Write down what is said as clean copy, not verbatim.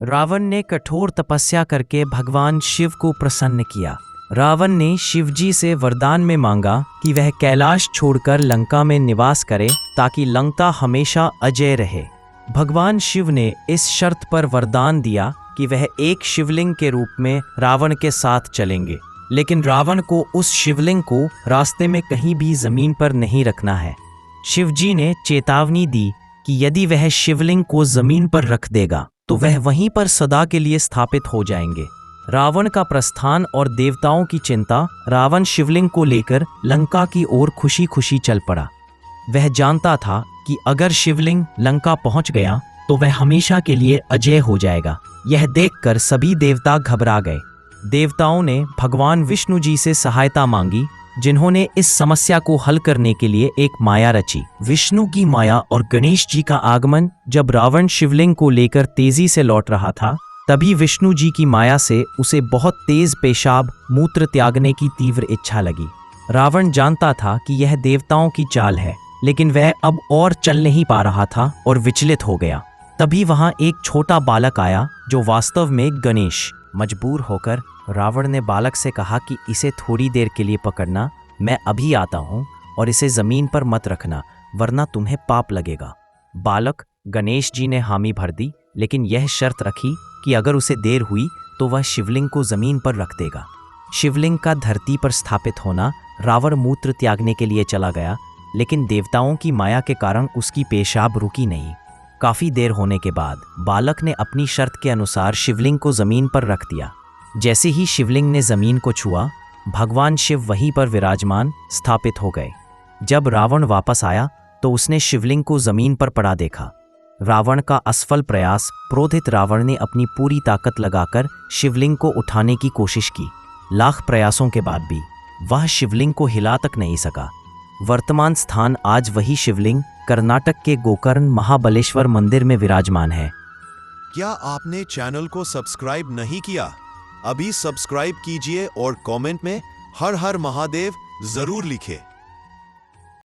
रावण ने कठोर तपस्या करके भगवान शिव को प्रसन्न किया। रावण ने शिवजी से वरदान में मांगा कि वह कैलाश छोड़कर लंका में निवास करे ताकि लंका हमेशा अजय रहे। भगवान शिव ने इस शर्त पर वरदान दिया कि वह एक शिवलिंग के रूप में रावण के साथ चलेंगे, लेकिन रावण को उस शिवलिंग को रास्ते में कहीं भी जमीन पर नहीं रखना है। शिवजी ने चेतावनी दी कि यदि वह शिवलिंग को जमीन पर रख देगा तो वह वहीं पर सदा के लिए स्थापित हो जाएंगे। रावण का प्रस्थान और देवताओं की चिंता, रावण शिवलिंग को लेकर लंका की ओर खुशी खुशी चल पड़ा। वह जानता था कि अगर शिवलिंग लंका पहुंच गया तो वह हमेशा के लिए अजय हो जाएगा। यह देखकर सभी देवता घबरा गए। देवताओं ने भगवान विष्णु जी से सहायता मांगी, जिन्होंने इस समस्या को हल करने के लिए एक माया रची। विष्णु की माया और गणेश जी का आगमन। जब रावण शिवलिंग को लेकर तेजी से लौट रहा था, तभी विष्णु जी की माया से उसे बहुत तेज पेशाब मूत्र त्यागने की तीव्र इच्छा लगी। रावण जानता था कि यह देवताओं की चाल है, लेकिन वह अब और चल नहीं पा रहा था और विचलित हो गया। तभी वहां एक छोटा बालक आया जो वास्तव में गणेश। मजबूर होकर रावण ने बालक से कहा कि इसे थोड़ी देर के लिए पकड़ना, मैं अभी आता हूँ, और इसे जमीन पर मत रखना वरना तुम्हें पाप लगेगा। बालक गणेश जी ने हामी भर दी, लेकिन यह शर्त रखी कि अगर उसे देर हुई तो वह शिवलिंग को जमीन पर रख देगा। शिवलिंग का धरती पर स्थापित होना। रावण मूत्र त्यागने के लिए चला गया, लेकिन देवताओं की माया के कारण उसकी पेशाब रुकी नहीं। काफी देर होने के बाद बालक ने अपनी शर्त के अनुसार शिवलिंग को जमीन पर रख दिया। जैसे ही शिवलिंग ने जमीन को छुआ, भगवान शिव वहीं पर विराजमान स्थापित हो गए। जब रावण वापस आया तो उसने शिवलिंग को जमीन पर पड़ा देखा। रावण का असफल प्रयास। क्रोधित रावण ने अपनी पूरी ताकत लगाकर शिवलिंग को उठाने की कोशिश की। लाख प्रयासों के बाद भी वह शिवलिंग को हिला तक नहीं सका। वर्तमान स्थान आज वही शिवलिंग कर्नाटक के गोकर्ण महाबलेश्वर मंदिर में विराजमान है। क्या आपने चैनल को सब्सक्राइब नहीं किया? अभी सब्सक्राइब कीजिए और कमेंट में हर हर महादेव जरूर लिखें।